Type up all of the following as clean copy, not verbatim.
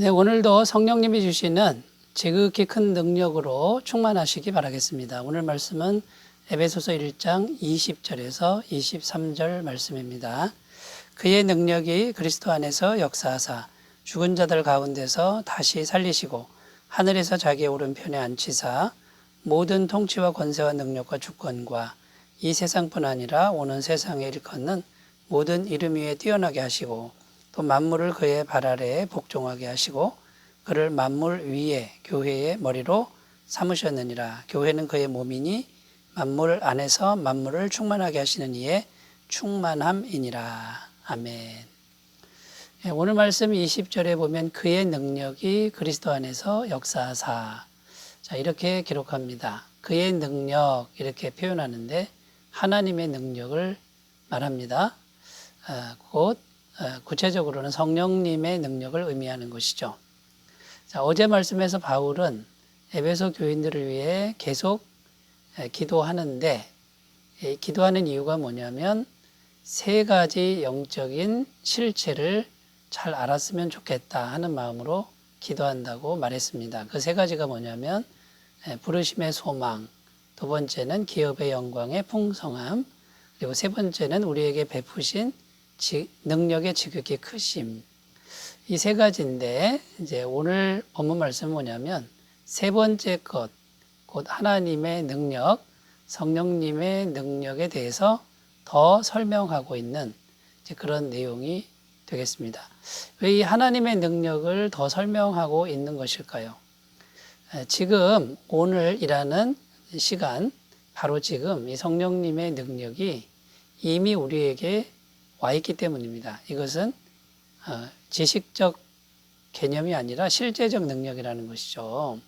네, 오늘도 성령님이 주시는 지극히 큰 능력으로 충만하시기 바라겠습니다. 오늘 말씀은 에베소서 1장 20절에서 23절 말씀입니다. 그의 능력이 그리스도 안에서 역사하사 죽은 자들 가운데서 다시 살리시고 하늘에서 자기의 오른편에 앉히사 모든 통치와 권세와 능력과 주권과 이 세상뿐 아니라 오는 세상에 일컫는 모든 이름 위에 뛰어나게 하시고 또 만물을 그의 발 아래에 복종하게 하시고 그를 만물 위에 교회의 머리로 삼으셨느니라. 교회는 그의 몸이니 만물 안에서 만물을 충만하게 하시는 이의 충만함이니라. 아멘. 오늘 말씀 20절에 보면 그의 능력이 그리스도 안에서 역사하사, 자, 이렇게 기록합니다. 그의 능력 이렇게 표현하는데 하나님의 능력을 말합니다. 곧 구체적으로는 성령님의 능력을 의미하는 것이죠. 자, 어제 말씀에서 바울은 에베소 교인들을 위해 계속 기도하는데, 기도하는 이유가 뭐냐면 세 가지 영적인 실체를 잘 알았으면 좋겠다 하는 마음으로 기도한다고 말했습니다. 그 세 가지가 뭐냐면 부르심의 소망, 두 번째는 기업의 영광의 풍성함, 그리고 세 번째는 우리에게 베푸신 능력의 지극히 크심. 이 세 가지인데 이제 오늘 본문 말씀은 뭐냐면 세 번째 것, 곧 하나님의 능력, 성령님의 능력에 대해서 더 설명하고 있는 그런 내용이 되겠습니다. 왜 이 하나님의 능력을 더 설명하고 있는 것일까요? 지금 오늘이라는 시간, 바로 지금 이 성령님의 능력이 이미 우리에게 와 있기 때문입니다. 이것은 지식적 개념이 아니라 실제적 능력이라는 것이죠.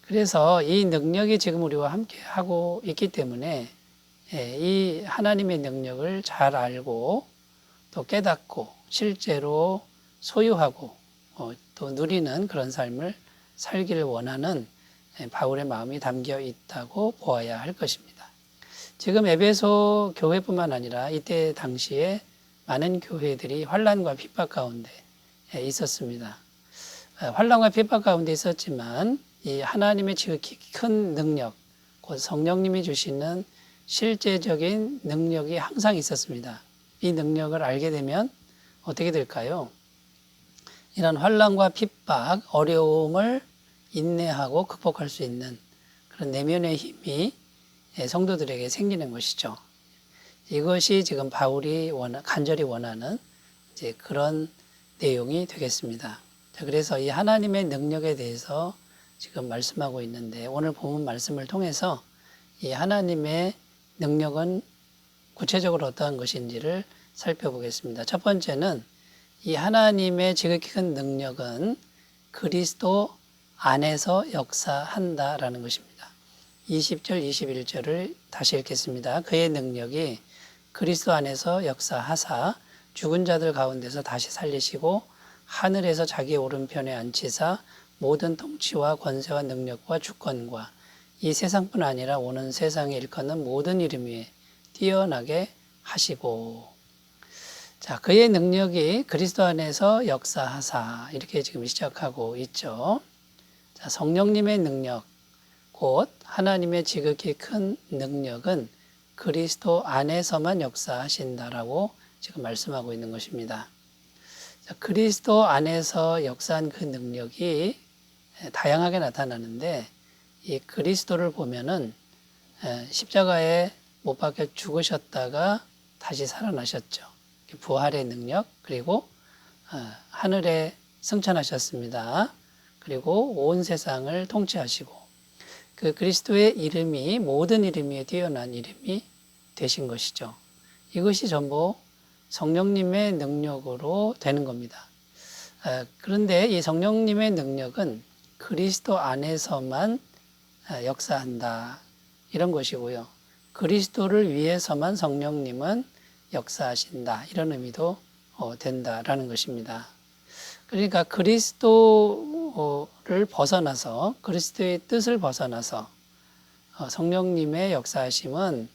그래서 이 능력이 지금 우리와 함께 하고 있기 때문에 이 하나님의 능력을 잘 알고 또 깨닫고 실제로 소유하고 또 누리는 그런 삶을 살기를 원하는 바울의 마음이 담겨 있다고 보아야 할 것입니다. 지금 에베소 교회뿐만 아니라 이때 당시에 많은 교회들이 환난과 핍박 가운데 있었습니다. 환난과 핍박 가운데 있었지만 이 하나님의 지극히 큰 능력, 곧 성령님이 주시는 실제적인 능력이 항상 있었습니다. 이 능력을 알게 되면 어떻게 될까요? 이런 환난과 핍박, 어려움을 인내하고 극복할 수 있는 그런 내면의 힘이 성도들에게 생기는 것이죠. 이것이 지금 바울이 간절히 원하는 이제 그런 내용이 되겠습니다. 그래서 이 하나님의 능력에 대해서 지금 말씀하고 있는데 오늘 본문 말씀을 통해서 이 하나님의 능력은 구체적으로 어떠한 것인지를 살펴보겠습니다. 첫 번째는 이 하나님의 지극히 큰 능력은 그리스도 안에서 역사한다라는 것입니다. 20절, 21절을 다시 읽겠습니다. 그의 능력이 그리스도 안에서 역사하사 죽은 자들 가운데서 다시 살리시고 하늘에서 자기 오른편에 앉히사 모든 통치와 권세와 능력과 주권과 이 세상뿐 아니라 오는 세상에 일컫는 모든 이름 위에 뛰어나게 하시고, 자, 그의 능력이 그리스도 안에서 역사하사 이렇게 지금 시작하고 있죠. 자, 성령님의 능력, 곧 하나님의 지극히 큰 능력은 그리스도 안에서만 역사하신다라고 지금 말씀하고 있는 것입니다. 자, 그리스도 안에서 역사한 그 능력이 다양하게 나타나는데 이 그리스도를 보면은 십자가에 못 박혀 죽으셨다가 다시 살아나셨죠. 부활의 능력, 그리고 하늘에 승천하셨습니다. 그리고 온 세상을 통치하시고 그 그리스도의 이름이 모든 이름 위에 뛰어난 이름이 되신 것이죠. 이것이 전부 성령님의 능력으로 되는 겁니다. 그런데 이 성령님의 능력은 그리스도 안에서만 역사한다 이런 것이고요. 그리스도를 위해서만 성령님은 역사하신다 이런 의미도 된다라는 것입니다. 그러니까 그리스도를 벗어나서 그리스도의 뜻을 벗어나서 성령님의 역사하심은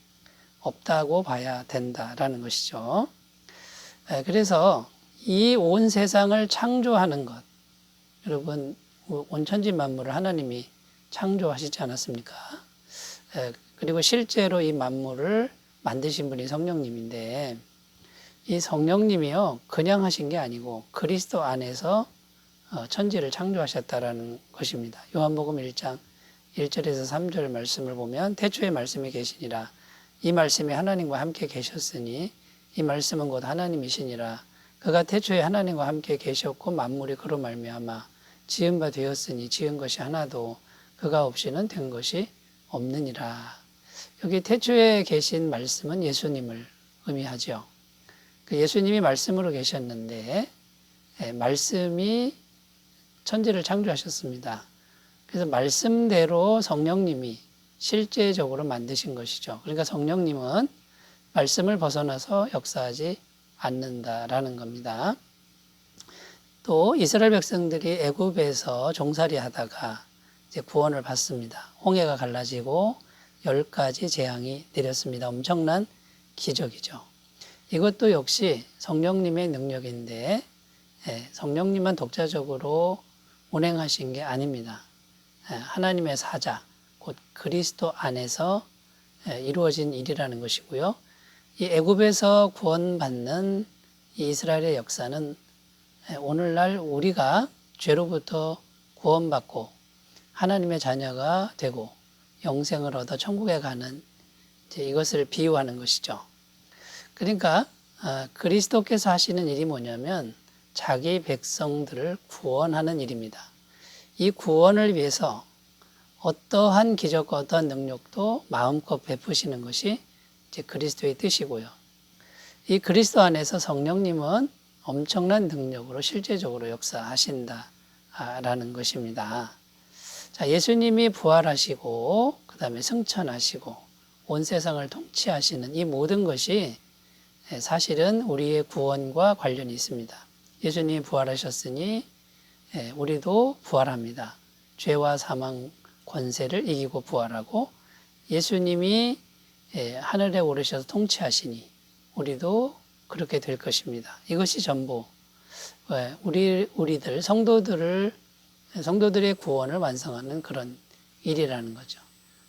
없다고 봐야 된다라는 것이죠. 그래서 이 온 세상을 창조하는 것, 여러분 온천지 만물을 하나님이 창조하시지 않았습니까? 그리고 실제로 이 만물을 만드신 분이 성령님인데 이 성령님이요 그냥 하신 게 아니고 그리스도 안에서 천지를 창조하셨다라는 것입니다. 요한복음 1장 1절에서 3절 말씀을 보면 태초에 말씀이 계시니라 이 말씀이 하나님과 함께 계셨으니 이 말씀은 곧 하나님이시니라 그가 태초에 하나님과 함께 계셨고 만물이 그로 말미암아 지은 바 되었으니 지은 것이 하나도 그가 없이는 된 것이 없느니라. 여기 태초에 계신 말씀은 예수님을 의미하죠. 그 예수님이 말씀으로 계셨는데 말씀이 천지를 창조하셨습니다. 그래서 말씀대로 성령님이 실제적으로 만드신 것이죠. 그러니까 성령님은 말씀을 벗어나서 역사하지 않는다라는 겁니다. 또 이스라엘 백성들이 애굽에서 종살이 하다가 이제 구원을 받습니다. 홍해가 갈라지고 10가지 재앙이 내렸습니다. 엄청난 기적이죠. 이것도 역시 성령님의 능력인데 성령님만 독자적으로 운행하신 게 아닙니다. 하나님의 사자, 곧 그리스도 안에서 이루어진 일이라는 것이고요. 이 애굽에서 구원받는 이 이스라엘의 역사는 오늘날 우리가 죄로부터 구원받고 하나님의 자녀가 되고 영생을 얻어 천국에 가는 이것을 비유하는 것이죠. 그러니까 그리스도께서 하시는 일이 뭐냐면 자기 백성들을 구원하는 일입니다. 이 구원을 위해서 어떠한 기적과 어떠한 능력도 마음껏 베푸시는 것이 이제 그리스도의 뜻이고요. 이 그리스도 안에서 성령님은 엄청난 능력으로 실제적으로 역사하신다라는 것입니다. 자, 예수님이 부활하시고 그 다음에 승천하시고 온 세상을 통치하시는 이 모든 것이 사실은 우리의 구원과 관련이 있습니다. 예수님이 부활하셨으니 우리도 부활합니다. 죄와 사망 권세를 이기고 부활하고 예수님이 하늘에 오르셔서 통치하시니 우리도 그렇게 될 것입니다. 이것이 전부 우리들 성도들의 구원을 완성하는 그런 일이라는 거죠.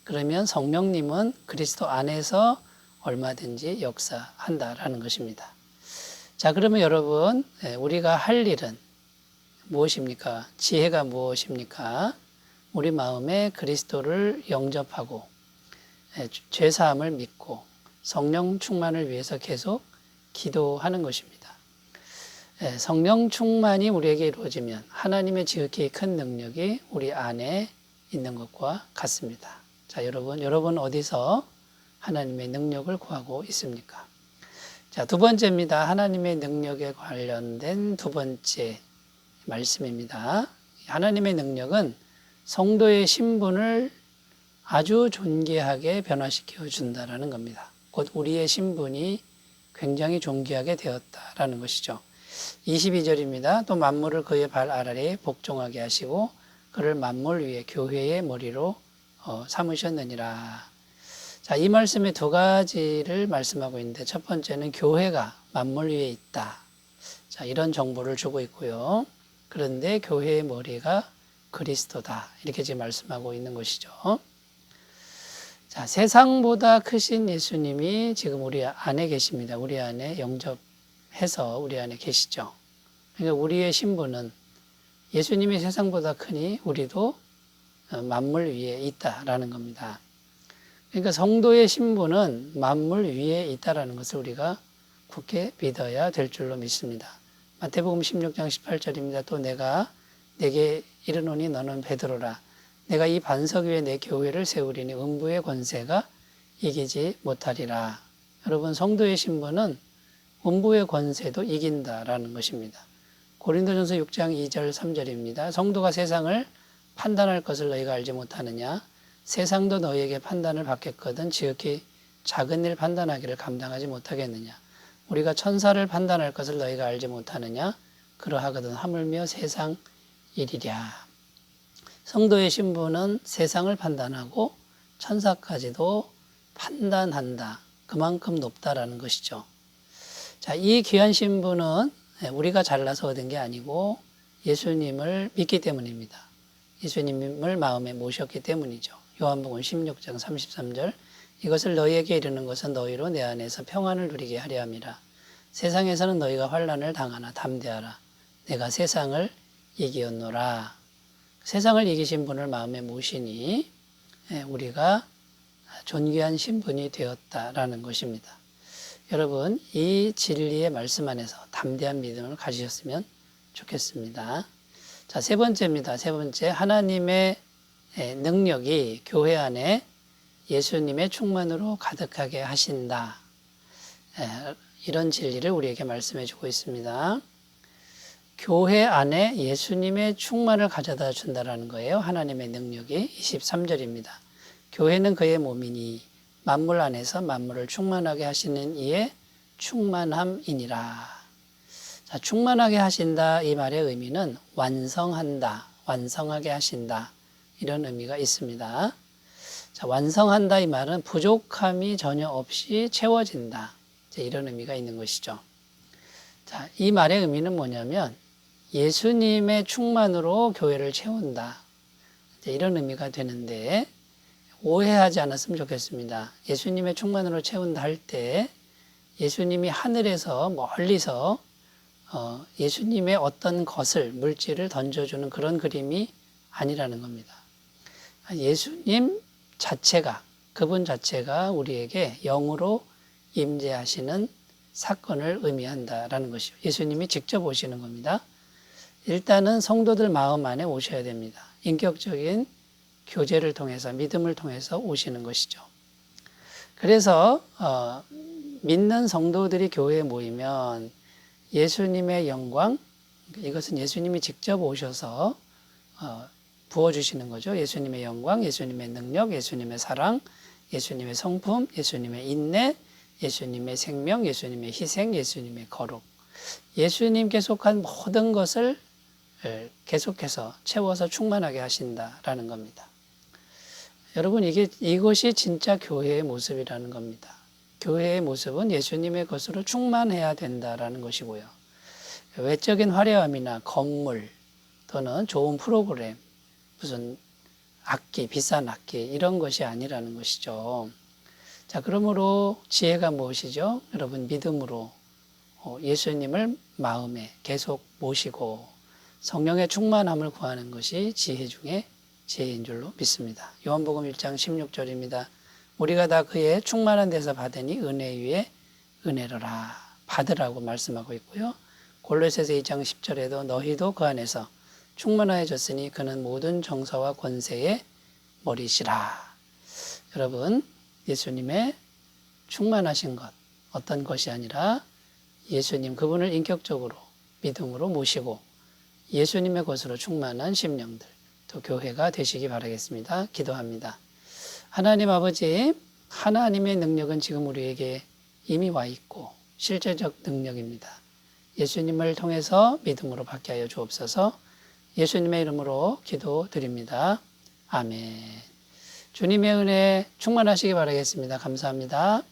그러면 성령님은 그리스도 안에서 얼마든지 역사한다라는 것입니다. 자, 그러면 여러분 우리가 할 일은 무엇입니까? 지혜가 무엇입니까? 우리 마음에 그리스도를 영접하고 죄사함을 믿고 성령 충만을 위해서 계속 기도하는 것입니다. 성령 충만이 우리에게 이루어지면 하나님의 지극히 큰 능력이 우리 안에 있는 것과 같습니다. 자, 여러분 어디서 하나님의 능력을 구하고 있습니까? 자, 두 번째입니다. 하나님의 능력에 관련된 두 번째 말씀입니다. 하나님의 능력은 성도의 신분을 아주 존귀하게 변화시켜 준다라는 겁니다. 곧 우리의 신분이 굉장히 존귀하게 되었다라는 것이죠. 22절입니다. 또 만물을 그의 발 아래에 복종하게 하시고 그를 만물 위에 교회의 머리로 삼으셨느니라. 자, 이 말씀에 두 가지를 말씀하고 있는데 첫 번째는 교회가 만물 위에 있다. 자, 이런 정보를 주고 있고요. 그런데 교회의 머리가 그리스도다. 이렇게 지금 말씀하고 있는 것이죠. 자, 세상보다 크신 예수님이 지금 우리 안에 계십니다. 우리 안에 영접해서 우리 안에 계시죠. 그러니까 우리의 신분은 예수님이 세상보다 크니 우리도 만물 위에 있다라는 겁니다. 그러니까 성도의 신분은 만물 위에 있다라는 것을 우리가 굳게 믿어야 될 줄로 믿습니다. 마태복음 16장 18절입니다. 또 내가 내게 이르노니 너는 베드로라. 내가 이 반석 위에 내 교회를 세우리니 음부의 권세가 이기지 못하리라. 여러분, 성도의 신분은 음부의 권세도 이긴다라는 것입니다. 고린도전서 6장 2절 3절입니다. 성도가 세상을 판단할 것을 너희가 알지 못하느냐? 세상도 너희에게 판단을 받겠거든 지극히 작은 일 판단하기를 감당하지 못하겠느냐? 우리가 천사를 판단할 것을 너희가 알지 못하느냐? 그러하거든 하물며 세상 일이랴. 성도의 신분은 세상을 판단하고 천사까지도 판단한다. 그만큼 높다라는 것이죠. 자, 이 귀한 신분은 우리가 잘나서 얻은 게 아니고 예수님을 믿기 때문입니다. 예수님을 마음에 모셨기 때문이죠. 요한복음 16장 33절 이것을 너희에게 이르는 것은 너희로 내 안에서 평안을 누리게 하려 함이라. 세상에서는 너희가 환난을 당하나 담대하라. 내가 세상을 이기었노라. 세상을 이기신 분을 마음에 모시니 우리가 존귀한 신분이 되었다라는 것입니다. 여러분, 이 진리의 말씀 안에서 담대한 믿음을 가지셨으면 좋겠습니다. 자, 세 번째입니다. 세 번째, 하나님의 능력이 교회 안에 예수님의 충만으로 가득하게 하신다. 이런 진리를 우리에게 말씀해 주고 있습니다. 교회 안에 예수님의 충만을 가져다 준다라는 거예요. 하나님의 능력이 23절입니다. 교회는 그의 몸이니 만물 안에서 만물을 충만하게 하시는 이의 충만함이니라. 자, 충만하게 하신다 이 말의 의미는 완성한다, 완성하게 하신다 이런 의미가 있습니다. 자, 완성한다 이 말은 부족함이 전혀 없이 채워진다 이런 의미가 있는 것이죠. 자, 이 말의 의미는 뭐냐면 예수님의 충만으로 교회를 채운다 이런 의미가 되는데 오해하지 않았으면 좋겠습니다. 예수님의 충만으로 채운다 할 때 예수님이 하늘에서 멀리서 예수님의 어떤 것을 물질을 던져주는 그런 그림이 아니라는 겁니다. 예수님 자체가 그분 자체가 우리에게 영으로 임재하시는 사건을 의미한다라는 것이요. 예수님이 직접 오시는 겁니다. 일단은 성도들 마음 안에 오셔야 됩니다. 인격적인 교제를 통해서 믿음을 통해서 오시는 것이죠. 그래서 믿는 성도들이 교회에 모이면 예수님의 영광, 이것은 예수님이 직접 오셔서 부어주시는 거죠. 예수님의 영광, 예수님의 능력, 예수님의 사랑, 예수님의 성품, 예수님의 인내, 예수님의 생명, 예수님의 희생, 예수님의 거룩. 예수님께 속한 모든 것을 계속해서 채워서 충만하게 하신다라는 겁니다. 여러분, 이것이 진짜 교회의 모습이라는 겁니다. 교회의 모습은 예수님의 것으로 충만해야 된다라는 것이고요. 외적인 화려함이나 건물 또는 좋은 프로그램, 무슨 악기, 비싼 악기 이런 것이 아니라는 것이죠. 자, 그러므로 지혜가 무엇이죠? 여러분, 믿음으로 예수님을 마음에 계속 모시고 성령의 충만함을 구하는 것이 지혜 중에 지혜인 줄로 믿습니다. 요한복음 1장 16절입니다. 우리가 다 그의 충만한 데서 받으니 은혜 위에 은혜로라. 받으라고 말씀하고 있고요. 골로새서 2장 10절에도 너희도 그 안에서 충만하여졌으니 그는 모든 정사와 권세의 머리시라. 여러분, 예수님의 충만하신 것, 어떤 것이 아니라 예수님 그분을 인격적으로 믿음으로 모시고 예수님의 것으로 충만한 심령들, 또 교회가 되시기 바라겠습니다. 기도합니다. 하나님 아버지, 하나님의 능력은 지금 우리에게 이미 와 있고 실제적 능력입니다. 예수님을 통해서 믿음으로 받게 하여 주옵소서. 예수님의 이름으로 기도드립니다. 아멘. 주님의 은혜 충만하시기 바라겠습니다. 감사합니다.